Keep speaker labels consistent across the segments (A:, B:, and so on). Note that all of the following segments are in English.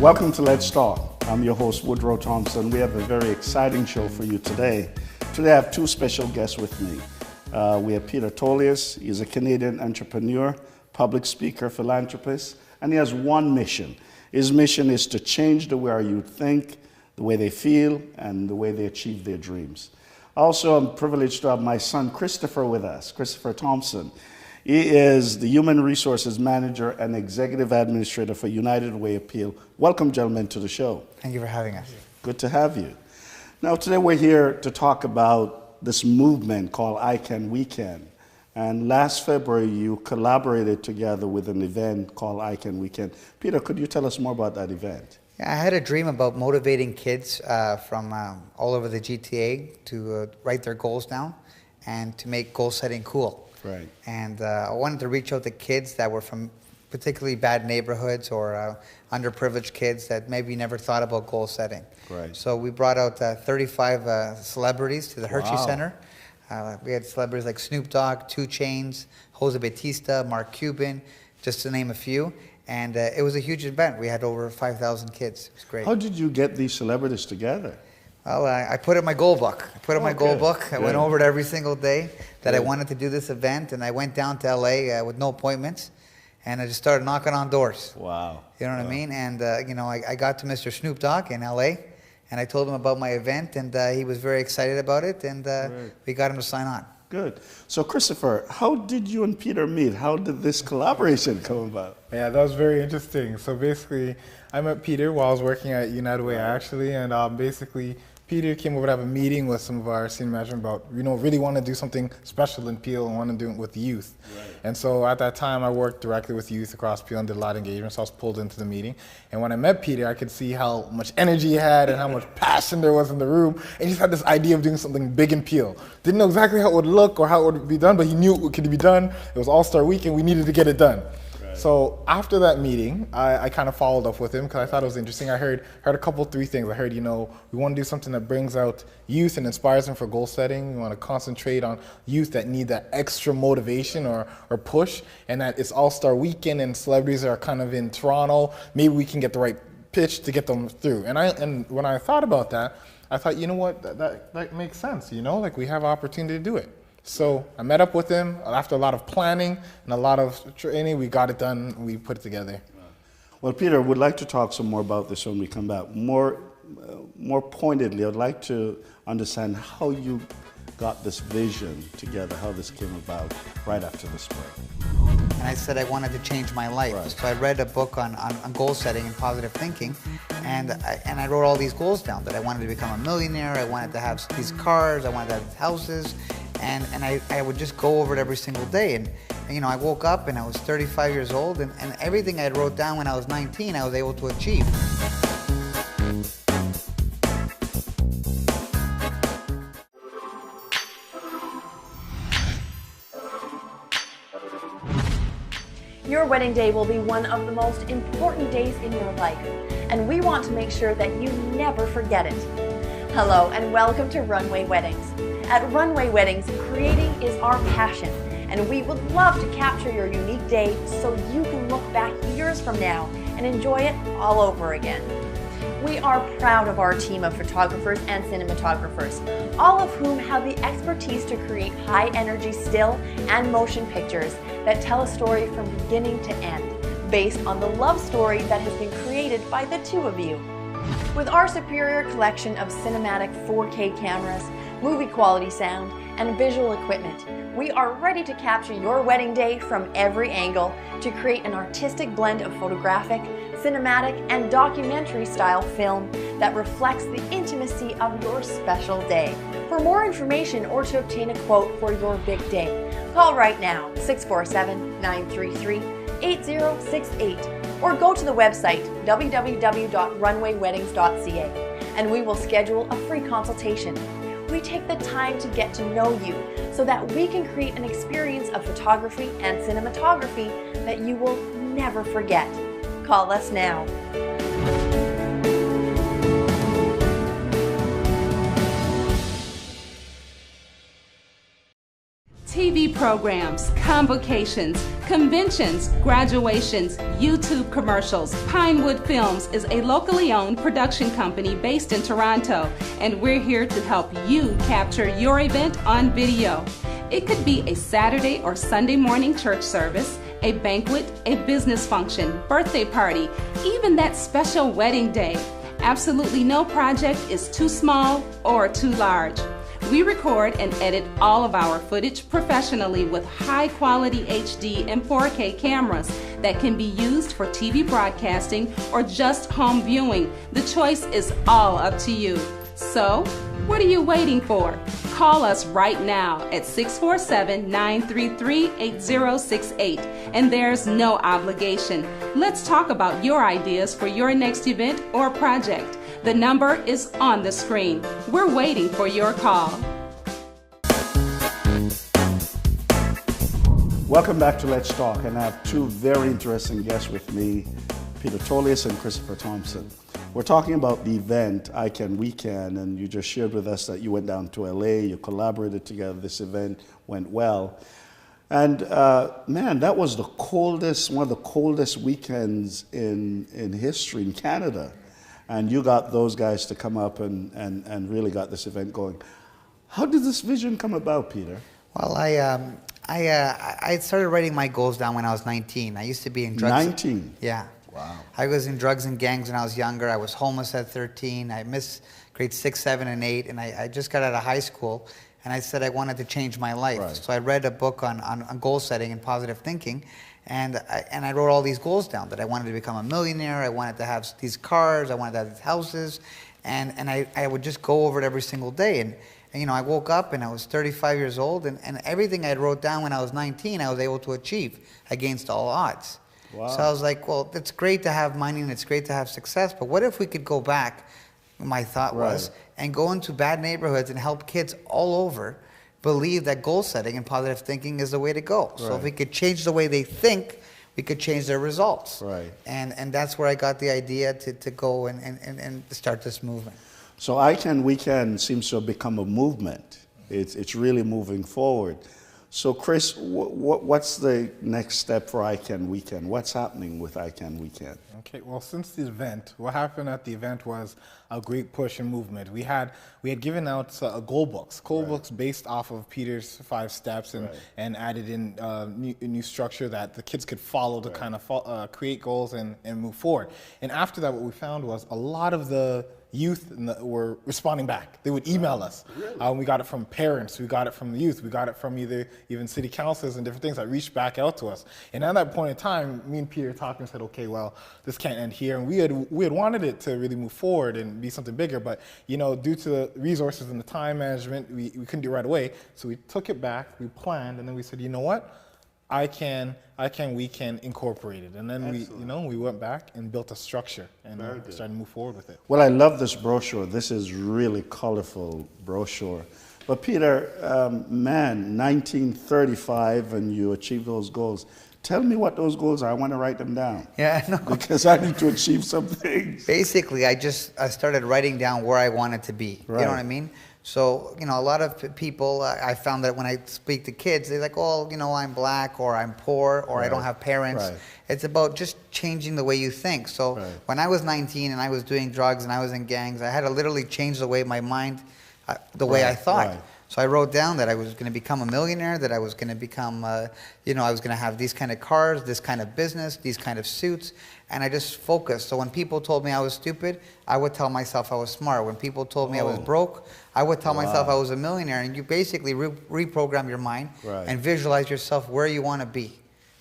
A: Welcome to Let's Talk. I'm your host, Woodrow Thompson. We have a very exciting show for you today. Today I have two special guests with me. We have Peter Tolias. He's a Canadian entrepreneur, public speaker, philanthropist, and he has one mission. His mission is to change the way our youth think, the way they feel, and the way they achieve their dreams. Also, I'm privileged to have my son Christopher with us, Christopher Thompson. He is the Human Resources Manager and Executive Administrator for United Way Appeal. Welcome, gentlemen, to the show.
B: Thank you for having us.
A: Good to have you. Now, today we're here to talk about this movement called I Can, We Can. And last February, you collaborated together with an event called I Can, We Can. Peter, could you tell us more about that event?
B: Yeah, I had a dream about motivating kids from all over the GTA to write their goals down and to make goal setting cool.
A: Right.
B: And I wanted to reach out to kids that were from particularly bad neighborhoods or underprivileged kids that maybe never thought about goal setting.
A: Right.
B: So we brought out 35 celebrities to the Hershey Center. We had celebrities like Snoop Dogg, 2 Chainz, Jose Bautista, Mark Cuban, just to name a few. And it was a huge event. We had over 5,000 kids. It was great.
A: How did you get these celebrities together?
B: Well, I put it in my goal book. I went over it every single day that I wanted to do this event, and I went down to LA with no appointments, and I just started knocking on doors.
A: Wow.
B: You know what I mean? And, I got to Mr. Snoop Dogg in LA, and I told him about my event, and he was very excited about it, and we got him to sign on.
A: Good. So, Christopher, how did you and Peter meet? How did this collaboration come about?
C: Yeah, that was very interesting. So basically, I met Peter while I was working at United Way, actually, and basically, Peter came over to have a meeting with some of our senior management about, really want to do something special in Peel and want to do it with youth. Right. And so at that time, I worked directly with youth across Peel and did a lot of engagement, so I was pulled into the meeting. And when I met Peter, I could see how much energy he had and how much passion there was in the room. And he just had this idea of doing something big in Peel. Didn't know exactly how it would look or how it would be done, but he knew it could be done. It was All-Star Week, and we needed to get it done. So after that meeting, I kind of followed up with him because I thought it was interesting. I heard a couple, 3 things. I heard, we want to do something that brings out youth and inspires them for goal setting. We want to concentrate on youth that need that extra motivation or push, and that it's All-Star Weekend and celebrities are kind of in Toronto. Maybe we can get the right pitch to get them through. And when I thought about that, I thought, you know what, that makes sense. Like we have an opportunity to do it. So I met up with him after a lot of planning and a lot of training. We got it done. We put it together.
A: Well, Peter, would like to talk some more about this when we come back. More pointedly, I'd like to understand how you got this vision together, how this came about right after the spring.
B: And I said I wanted to change my life. Right. So I read a book on goal setting and positive thinking, and I wrote all these goals down, that I wanted to become a millionaire, I wanted to have these cars, I wanted to have houses, and I would just go over it every single day. And I woke up and I was 35 years old, and everything I wrote down when I was 19, I was able to achieve.
D: Your wedding day will be one of the most important days in your life, and we want to make sure that you never forget it. Hello and welcome to Runway Weddings. At Runway Weddings, creating is our passion, and we would love to capture your unique day so you can look back years from now and enjoy it all over again. We are proud of our team of photographers and cinematographers, all of whom have the expertise to create high-energy still and motion pictures that tell a story from beginning to end, based on the love story that has been created by the two of you. With our superior collection of cinematic 4K cameras, movie quality sound, and visual equipment, we are ready to capture your wedding day from every angle to create an artistic blend of photographic, cinematic, and documentary style film that reflects the intimacy of your special day. For more information or to obtain a quote for your big day, call right now 647-933-8068 or go to the website www.runwayweddings.ca and we will schedule a free consultation. we take the time to get to know you so that we can create an experience of photography and cinematography that you will never forget. Call us now.
E: TV programs, convocations, conventions, graduations, YouTube commercials. Pinewood Films is a locally owned production company based in Toronto, and we're here to help you capture your event on video. It could be a Saturday or Sunday morning church service, a banquet, a business function, birthday party, even that special wedding day. Absolutely no project is too small or too large. We record and edit all of our footage professionally with high-quality HD and 4K cameras that can be used for TV broadcasting or just home viewing. The choice is all up to you. So, what are you waiting for? Call us right now at 647-933-8068, and there's no obligation. Let's talk about your ideas for your next event or project. The number is on the screen. We're waiting for your call.
A: Welcome back to Let's Talk, and I have two very interesting guests with me, Peter Tolias and Christopher Thompson. We're talking about the event, I Can, We Can, and you just shared with us that you went down to LA, you collaborated together, this event went well. And man, that was the coldest, one of the coldest weekends in history in Canada. And you got those guys to come up and really got this event going. How did this vision come about, Peter?
B: Well, I started writing my goals down when I was 19. I used to be in drugs.
A: 19?
B: Yeah.
A: Wow.
B: I was in drugs and gangs when I was younger. I was homeless at 13. I missed grades 6, 7, and 8. And I just got out of high school. And I said I wanted to change my life.
A: Right.
B: So I read a book on goal setting and positive thinking. And I wrote all these goals down, that I wanted to become a millionaire. I wanted to have these cars. I wanted to have these houses. And I would just go over it every single day. And you know, I woke up and I was 35 years old. And everything I wrote down when I was 19, I was able to achieve against all odds.
A: Wow.
B: So I was like, well, it's great to have money and it's great to have success, but what if we could go back, my thought was, and go into bad neighborhoods and help kids all over believe that goal setting and positive thinking is the way to go. So if we could change the way they think, we could change their results.
A: Right.
B: And that's where I got the idea to go and start this movement.
A: So I Can, We Can seems to have become a movement. It's really moving forward. So Chris, what's the next step for I Can, We Can? What's happening with I Can, We Can?
C: Okay, well, since the event, what happened at the event was a great push and movement. We had given out goal books based off of Peter's 5 steps and added in new structure that the kids could follow to kind of create goals and move forward. And after that, what we found was a lot of the youth were responding back. They would email us.
A: Really?
C: We got it from parents. We got it from the youth. We got it from even city councils and different things that reached back out to us. And at that point in time, me and Peter talked and said, okay, well, this can't end here. And we had wanted it to really move forward and be something bigger, but you know, due to the resources and the time management, we couldn't do it right away. So we took it back, we planned, and then we said, you know what? I Can, We Can incorporated. And then we went back and built a structure and started to move forward with it.
A: Well, I love this brochure. This is really colorful brochure. But Peter, man, 1935 and you achieved those goals. Tell me what those goals are. I want to write them down.
B: Yeah, I know.
A: Because I need to achieve some things.
B: Basically, I started writing down where I wanted to be.
A: Right.
B: You know what I mean? So, you know, a lot of people, I found that when I speak to kids, they're like, oh, you know, I'm black or I'm poor or I don't have parents.
A: Right.
B: It's about just changing the way you think. So when I was 19 and I was doing drugs and I was in gangs, I had to literally change the way my mind, the way I thought.
A: Right.
B: So I wrote down that I was going to become a millionaire, that I was going to become, you know, I was going to have these kind of cars, this kind of business, these kind of suits, and I just focused. So when people told me I was stupid, I would tell myself I was smart. When people told me I was broke, I would tell myself I was a millionaire. And you basically reprogram your mind and visualize yourself where you want to be.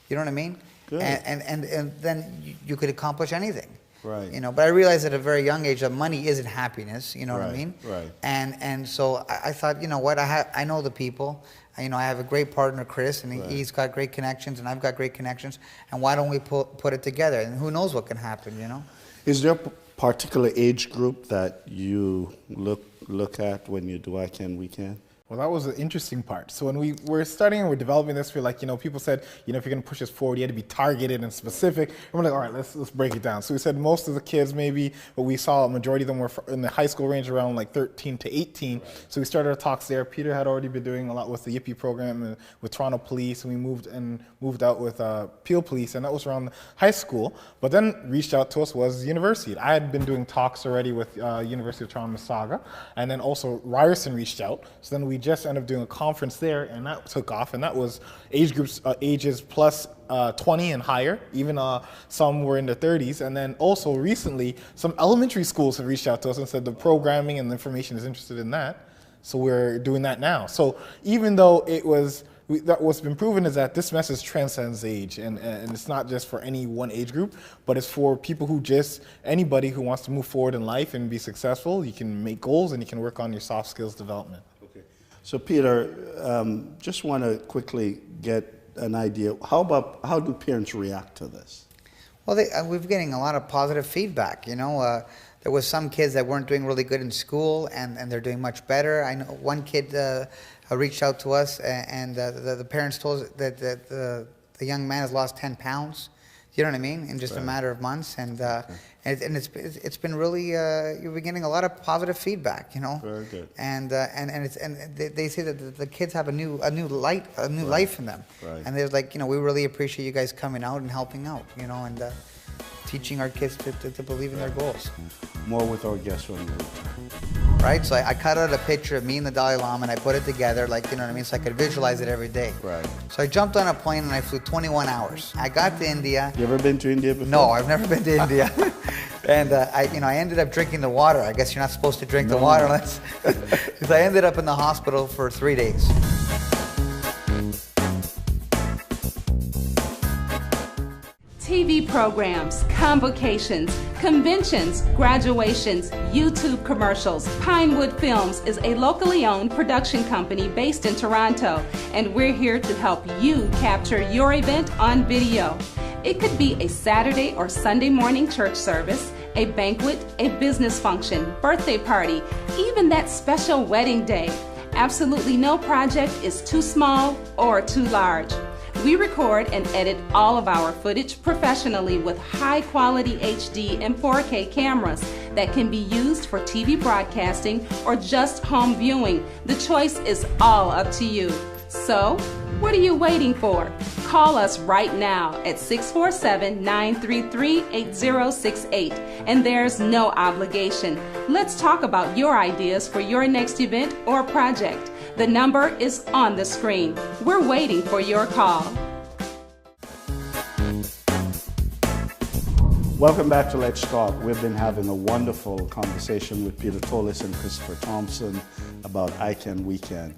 B: You know what I mean?
A: Good.
B: And then you could accomplish anything.
A: Right.
B: You know, but I realized at a very young age that money isn't happiness. You know what I mean?
A: Right.
B: And so I thought, you know what? I know the people. You know, I have a great partner, Chris, and he's got great connections, and I've got great connections. And why don't we put it together? And who knows what can happen? You know?
A: Is there a particular age group that you look look at when you do I Can, We Can?
C: Well, that was the interesting part. So when we were studying and we're developing this, we're like, people said, if you're going to push this forward, you had to be targeted and specific. And we're like, all right, let's break it down. So we said most of the kids maybe, but we saw a majority of them were in the high school range around like 13 to 18. Right. So we started our talks there. Peter had already been doing a lot with the Yippie program and with Toronto Police, and we moved out with Peel Police, and that was around high school. But then reached out to us was the university. I had been doing talks already with University of Toronto Mississauga, and then also Ryerson reached out. So then we just ended up doing a conference there, and that took off, and that was age groups ages plus 20 and higher, even some were in their 30s. And then also recently some elementary schools have reached out to us and said the programming and the information is interested in that, so we're doing that now. So even though that what's been proven is that this message transcends age, and it's not just for any one age group, but it's for people anybody who wants to move forward in life and be successful. You can make goals and you can work on your soft skills development.
A: Okay. So Peter, just want to quickly get an idea, how do parents react to this?
B: Well, we've been getting a lot of positive feedback, There was some kids that weren't doing really good in school, and they're doing much better. I know one kid reached out to us, and the parents told us that the young man has lost 10 pounds. You know what I mean? In just a matter of months, and it's been really you've been getting a lot of positive feedback,
A: Very good.
B: And they say that the kids have a new life in them, and they're like, we really appreciate you guys coming out and helping out, and teaching our kids to believe in their goals.
A: More with our guests when we return.
B: Right, so I cut out a picture of me and the Dalai Lama, and I put it together, so I could visualize it every day.
A: Right.
B: So I jumped on a plane and I flew 21 hours. I got to India.
A: You ever been to India before?
B: No, I've never been to India. And I ended up drinking the water. I guess you're not supposed to drink the water unless. Because I ended up in the hospital for 3 days.
E: TV programs, convocations, conventions, graduations, YouTube commercials. Pinewood Films is a locally owned production company based in Toronto, and we're here to help you capture your event on video. It could be a Saturday or Sunday morning church service, a banquet, a business function, birthday party, even that special wedding day. Absolutely no project is too small or too large. We record and edit all of our footage professionally with high-quality HD and 4K cameras that can be used for TV broadcasting or just home viewing. The choice is all up to you. So, what are you waiting for? Call us right now at 647-933-8068, and there's no obligation. Let's talk about your ideas for your next event or project. The number is on the screen. We're waiting for your call.
A: Welcome back to Let's Talk. We've been having a wonderful conversation with Peter Tolias and Christopher Thompson about I Can, We Can.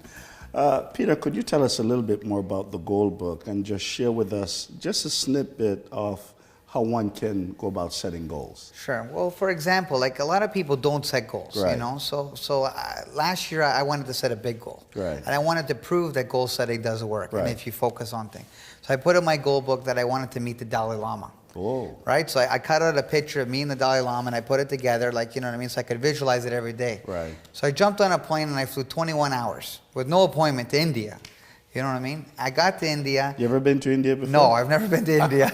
A: Peter, could you tell us a little bit more about the goal book and just share with us just a snippet of how one can go about setting goals?
B: Sure. Well, for example, like a lot of people don't set goals,
A: Right.
B: So last year I wanted to set a big goal.
A: Right.
B: And I wanted to prove that goal setting does work,
A: Right.
B: and if you focus on things. So I put in my goal book that I wanted to meet the Dalai Lama.
A: Oh.
B: Right? So I cut out a picture of me and the Dalai Lama, and I put it together, so I could visualize it every day.
A: Right.
B: So I jumped on a plane and I flew 21 hours with no appointment to India. You know what I mean? I got to India.
A: You ever been to India before?
B: No, I've never been to India.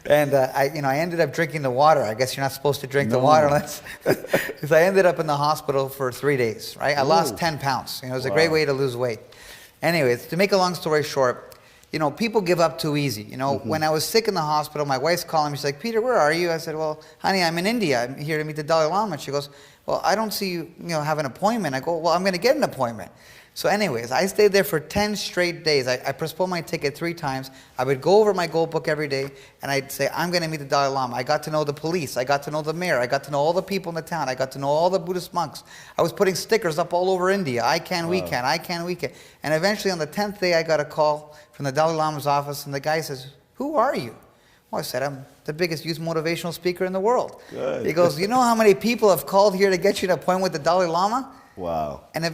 B: And I ended up drinking the water. I guess you're not supposed to drink the water unless. Because I ended up in the hospital for 3 days. Right? I lost 10 pounds. It was a great way to lose weight. Anyways, to make a long story short, people give up too easy. When I was sick in the hospital, my wife's calling me. She's like, "Peter, where are you?" I said, "Well, honey, I'm in India. I'm here to meet the Dalai Lama." She goes, "Well, I don't see you, have an appointment." I go, "Well, I'm going to get an appointment." So anyways, I stayed there for 10 straight days. I postponed my ticket 3 times. I would go over my goal book every day, and I'd say, I'm going to meet the Dalai Lama. I got to know the police. I got to know the mayor. I got to know all the people in the town. I got to know all the Buddhist monks. I was putting stickers up all over India. I can, we can. I can, we can. And eventually on the 10th day, I got a call from the Dalai Lama's office, and the guy says, "Who are you?" Well, I said, "I'm the biggest youth motivational speaker in the world."
A: Good.
B: He goes, "You know how many people have called here to get you an appointment with the Dalai Lama?"
A: Wow.
B: And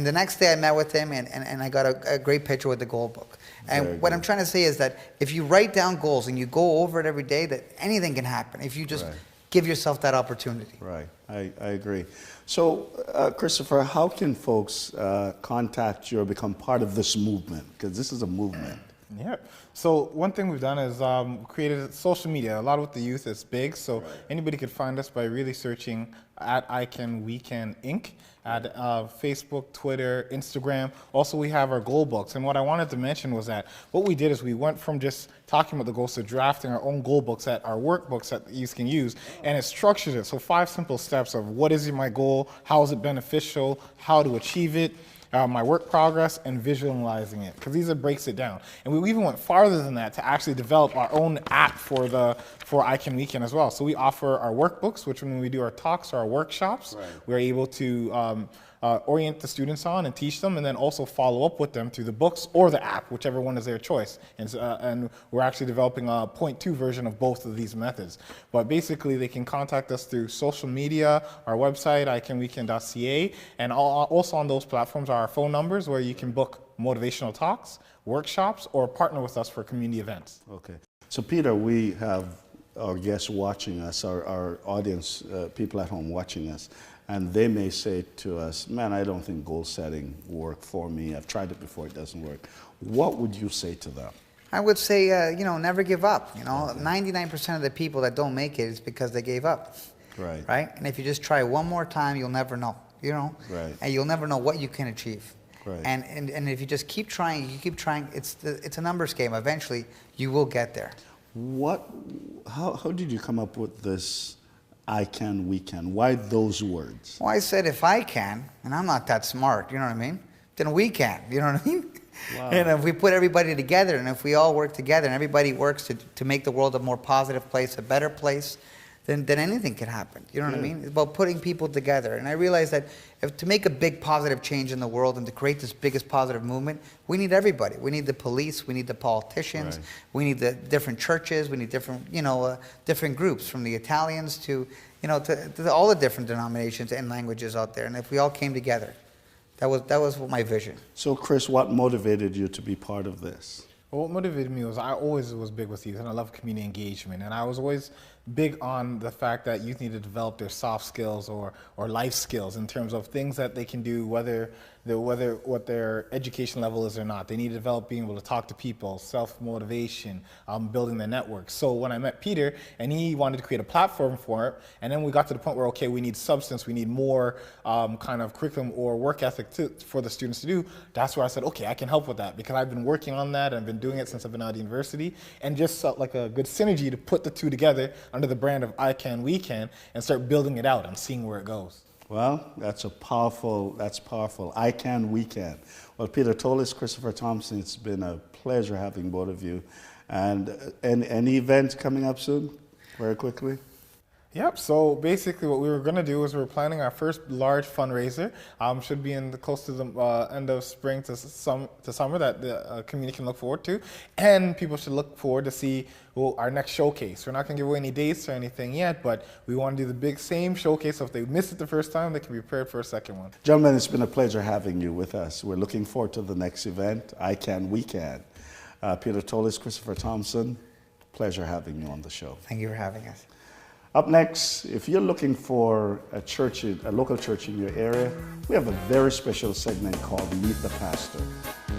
B: the next day I met with him, and I got a great picture with the goal book. And what I'm trying to say is that if you write down goals and you go over it every day, that anything can happen if you just give yourself that opportunity.
A: Right. I agree. So, Christopher, how can folks contact you or become part of this movement? Because this is a movement.
C: Yeah. So one thing we've done is created social media. A lot with the youth is big, so anybody could find us by really searching at I Can We Can Inc. at Facebook, Twitter, Instagram. Also, we have our goal books. And what I wanted to mention was that what we did is we went from just talking about the goals to drafting our own goal books, that our workbooks that youth can use, and it structures it. So 5 simple steps of what is my goal, how is it beneficial, how to achieve it, my work progress, and visualizing it, because these breaks it down. And we even went farther than that to actually develop our own app for I Can We Can as well. So we offer our workbooks, which when we do our talks or our workshops, we're able to orient the students on and teach them, and then also follow up with them through the books or the app, whichever one is their choice. And we're actually developing a 0.2 version of both of these methods. But basically, they can contact us through social media, our website, icanweekend.ca, and also on those platforms are our phone numbers where you can book motivational talks, workshops, or partner with us for community events.
A: Okay. So, Peter, we have our guests watching us, our audience, people at home watching us. And they may say to us, man, I don't think goal setting worked for me. I've tried it before, it doesn't work. What would you say to them?
B: I would say, never give up. 99% of the people that don't make it is because they gave up.
A: Right.
B: Right? And if you just try one more time, you'll never know.
A: Right.
B: And you'll never know what you can achieve.
A: Right.
B: And if you just keep trying, it's a numbers game. Eventually, you will get there.
A: How did you come up with this I can, we can? Why those words?
B: Well, I said if I can, and I'm not that smart, you know what I mean? Then we can, you know what I mean?
A: Wow.
B: And if we put everybody together, and if we all work together, and everybody works to make the world a more positive place, a better place, then anything can happen. You know what I mean? It's about putting people together. And I realized that to make a big positive change in the world and to create this biggest positive movement, we need everybody. We need the police, we need the politicians, we need the different churches, we need different, different groups, from the Italians to all the different denominations and languages out there. And if we all came together, that was my vision.
A: So, Chris, what motivated you to be part of this?
C: Well, what motivated me was I always was big with youth, and I love community engagement. And I was always big on the fact that youth need to develop their soft skills or life skills in terms of things that they can do, whether what their education level is or not. They need to develop being able to talk to people, self-motivation, building their networks. So when I met Peter, and he wanted to create a platform for it, and then we got to the point where, okay, we need substance, we need more kind of curriculum or work ethic for the students to do, that's where I said, okay, I can help with that, because I've been working on that, and I've been doing it since I've been out of university, and just felt like a good synergy to put the two together under the brand of I Can, We Can, and start building it out and seeing where it goes.
A: Well, that's powerful. I can, we can. Well, Peter Tolias, Christopher Thompson, it's been a pleasure having both of you. And any events coming up soon, very quickly?
C: Yep, so basically what we were going to do is we're planning our first large fundraiser. Should be close to the end of spring to summer that the community can look forward to. And people should look forward to see our next showcase. We're not going to give away any dates or anything yet, but we want to do the same showcase. So if they missed it the first time, they can be prepared for a second one.
A: Gentlemen, it's been a pleasure having you with us. We're looking forward to the next event, I Can, We Can. Peter Tolias, Christopher Thompson, pleasure having you on the show.
B: Thank you for having us.
A: Up next, if you're looking for a local church in your area, we have a very special segment called Meet the Pastor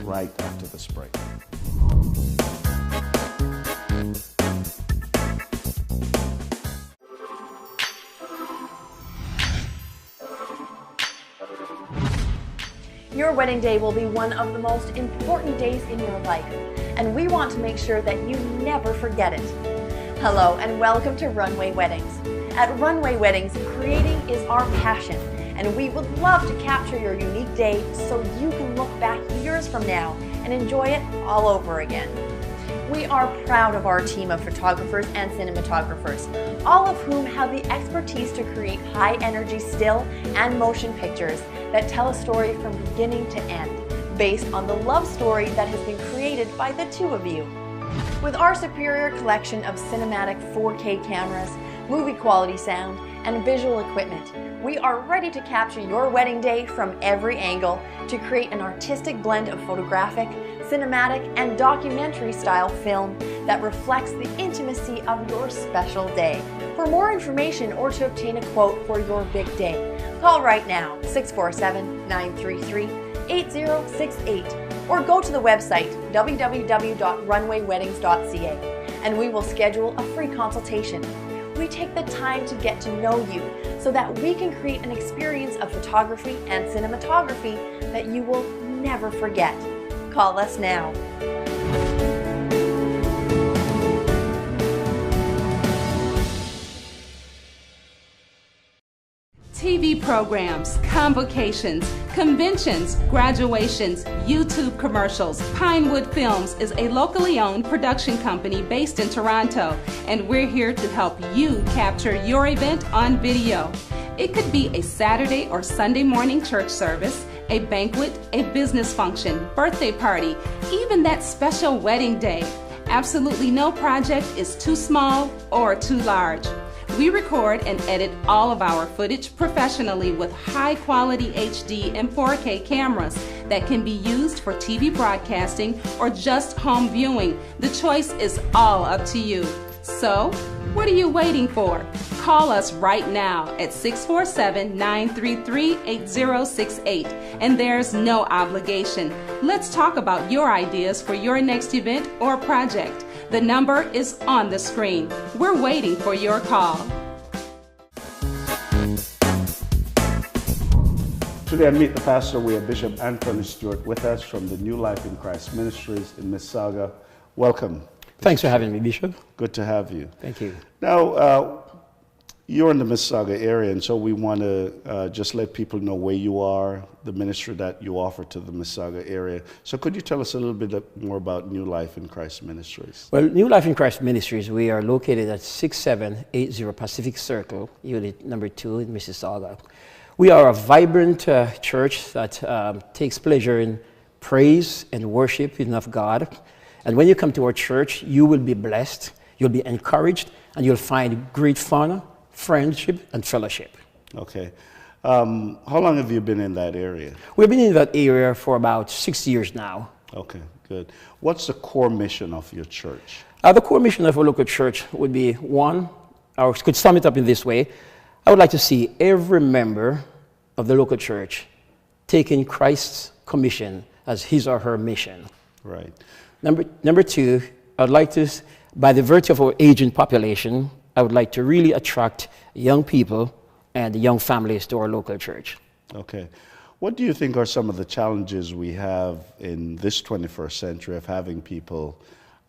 A: right after this break.
D: Your wedding day will be one of the most important days in your life, and we want to make sure that you never forget it. Hello and welcome to Runway Weddings. At Runway Weddings, creating is our passion, and we would love to capture your unique day so you can look back years from now and enjoy it all over again. We are proud of our team of photographers and cinematographers, all of whom have the expertise to create high-energy still and motion pictures that tell a story from beginning to end, based on the love story that has been created by the two of you. With our superior collection of cinematic 4K cameras, movie quality sound, and visual equipment, we are ready to capture your wedding day from every angle to create an artistic blend of photographic, cinematic, and documentary style film that reflects the intimacy of your special day. For more information or to obtain a quote for your big day, Call right now, 647-933-8068, or go to the website www.runwayweddings.ca, and we will schedule a free consultation. We take the time to get to know you so that we can create an experience of photography and cinematography that you will never forget. Call us now.
E: TV programs, convocations, conventions, graduations, YouTube commercials. Pinewood Films is a locally owned production company based in Toronto, and we're here to help you capture your event on video. It could be a Saturday or Sunday morning church service, a banquet, a business function, birthday party, even that special wedding day. Absolutely no project is too small or too large. We record and edit all of our footage professionally with high-quality HD and 4K cameras that can be used for TV broadcasting or just home viewing. The choice is all up to you. So, what are you waiting for? Call us right now at 647-933-8068, and there's no obligation. Let's talk about your ideas for your next event or project. The number is on the screen. We're waiting for your call.
A: Today I meet the pastor. We have Bishop Anthony Stewart with us from the New Life in Christ Ministries in Mississauga. Welcome.
F: Thanks for having me, Bishop.
A: Good to have you.
F: Thank you.
A: Now, you're in the Mississauga area, and so we want to just let people know where you are, the ministry that you offer to the Mississauga area. So could you tell us a little bit more about New Life in Christ Ministries?
F: Well, New Life in Christ Ministries, we are located at 6780 Pacific Circle, Unit number 2 in Mississauga. We are a vibrant church that takes pleasure in praise and worship of God. And when you come to our church, you will be blessed, you'll be encouraged, and you'll find great fun, friendship, and fellowship.
A: Okay. How long have you been in that area?
F: We've been in that area for about 6 years now.
A: Okay, good. What's the core mission of your church?
F: The core mission of a local church would be, one, I could sum it up in this way. I would like to see every member of the local church taking Christ's commission as his or her mission.
A: Right.
F: Number two, I'd like to, by the virtue of our aging population, I would like to really attract young people and young families to our local church.
A: Okay. What do you think are some of the challenges we have in this 21st century of having people,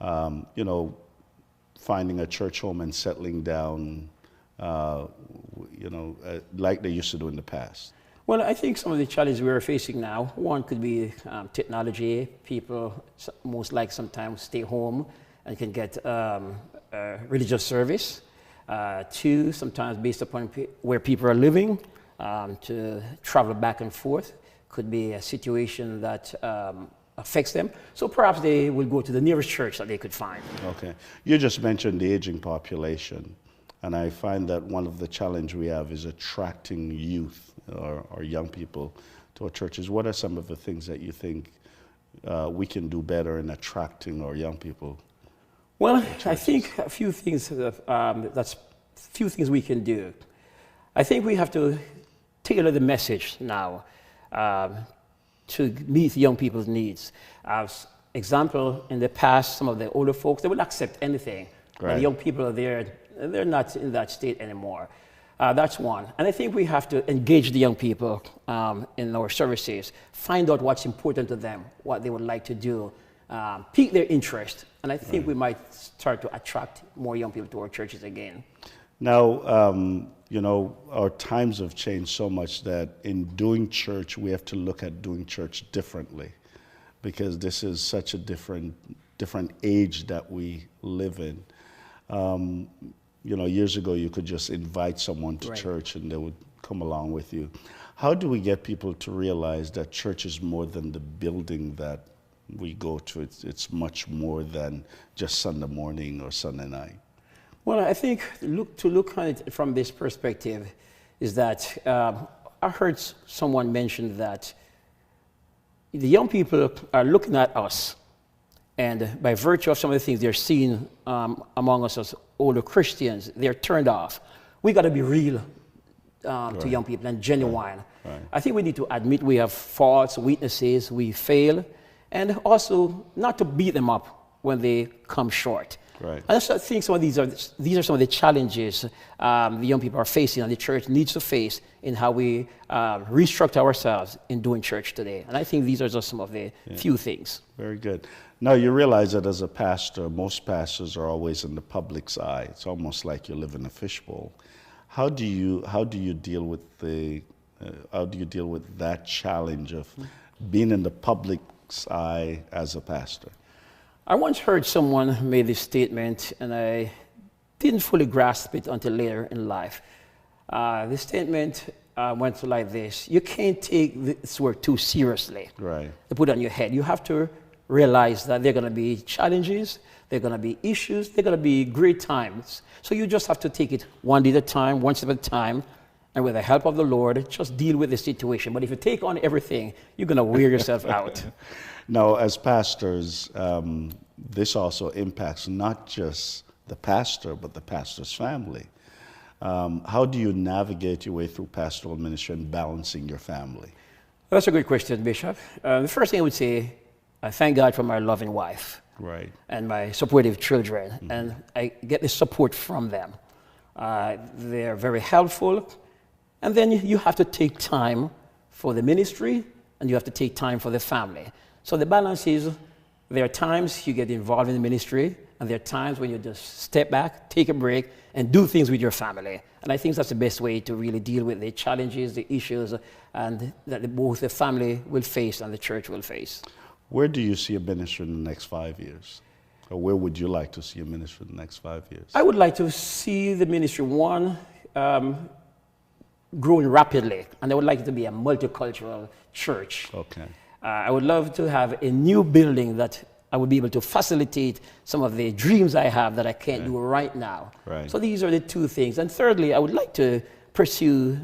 A: finding a church home and settling down, like they used to do in the past?
F: Well, I think some of the challenges we are facing now, one could be technology. People most likely sometimes stay home and can get religious service. Two, sometimes based upon where people are living, to travel back and forth could be a situation that affects them. So perhaps they will go to the nearest church that they could find.
A: Okay. You just mentioned the aging population, and I find that one of the challenges we have is attracting youth or young people to our churches. What are some of the things that you think we can do better in attracting our young people?
F: Well, I think a few things we can do. I think we have to tailor the message now to meet young people's needs. As example, in the past, some of the older folks, they would accept anything.
A: Right.
F: And young people are there, they're not in that state anymore. That's one. And I think we have to engage the young people in our services, find out what's important to them, what they would like to do, pique their interest. And I think we might start to attract more young people to our churches again.
A: Now, our times have changed so much that in doing church, we have to look at doing church differently, because this is such a different age that we live in. Years ago, you could just invite someone to church and they would come along with you. How do we get people to realize that church is more than the building that we go to? It's much more than just Sunday morning or Sunday night.
F: Well, I think to look at it from this perspective is that I heard someone mention that the young people are looking at us, and by virtue of some of the things they're seeing among us as older Christians, they're turned off. We got to be real to young people and genuine.
A: Right.
F: I think we need to admit we have faults, weaknesses, we fail, and also not to beat them up when they come short.
A: Right.
F: And I think some of these are some of the challenges the young people are facing and the church needs to face in how we restructure ourselves in doing church today. And I think these are just some of the few things.
A: Very good. Now, you realize that as a pastor, most pastors are always in the public's eye. It's almost like you live in a fishbowl. How do you deal with that challenge of being in the public's eye as a pastor?
F: I once heard someone made this statement, and I didn't fully grasp it until later in life. The statement went like this: you can't take this work too seriously.
A: Right.
F: To put it on your head. You have to realize that there are going to be challenges, there are going to be issues, there are going to be great times. So you just have to take it one day at a time, one step at a time, and with the help of the Lord, just deal with the situation. But if you take on everything, you're going to wear yourself out.
A: Now, as pastors, this also impacts not just the pastor, but the pastor's family. How do you navigate your way through pastoral ministry and balancing your family?
F: That's a good question, Bishop. The first thing I would say, I thank God for my loving wife.
A: Right.
F: And my supportive children. And I get the support from them. They're very helpful. And then you have to take time for the ministry, and you have to take time for the family. So the balance is, there are times you get involved in the ministry, and there are times when you just step back, take a break, and do things with your family. And I think that's the best way to really deal with the challenges, the issues, and that both the family will face and the church will face.
A: Where do you see a ministry in the next 5 years? Or where would you like to see a ministry in the next 5 years?
F: I would like to see the ministry, growing rapidly, and I would like it to be a multicultural church.
A: Okay.
F: I would love to have a new building that I would be able to facilitate some of the dreams I have that I can't do right now.
A: Right.
F: So these are the two things. And thirdly, I would like to pursue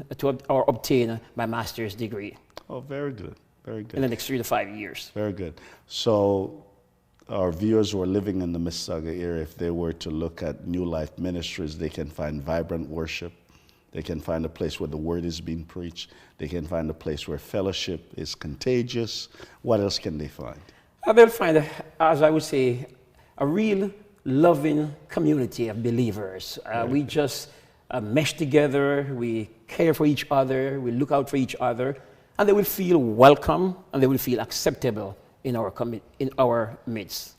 F: or obtain my master's degree.
A: Oh, very good. Very good.
F: In the next 3 to 5 years.
A: Very good. So our viewers who are living in the Mississauga area, if they were to look at New Life Ministries, they can find vibrant worship. They can find a place where the word is being preached. They can find a place where fellowship is contagious. What else can they find?
F: They'll find, as I would say, a real loving community of believers. We just mesh together. We care for each other. We look out for each other. And they will feel welcome, and they will feel acceptable in our midst.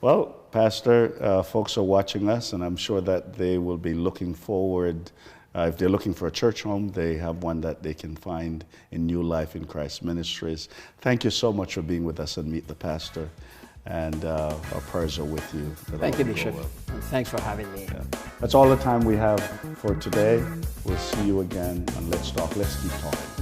A: Well, Pastor, folks are watching us, and I'm sure that they will be looking forward. If they're looking for a church home, they have one that they can find in New Life in Christ Ministries. Thank you so much for being with us and Meet the Pastor. And our prayers are with you.
F: Thank you, Bishop. And thanks for having me.
A: Yeah. That's all the time we have for today. We'll see you again on Let's Talk. Let's keep talking.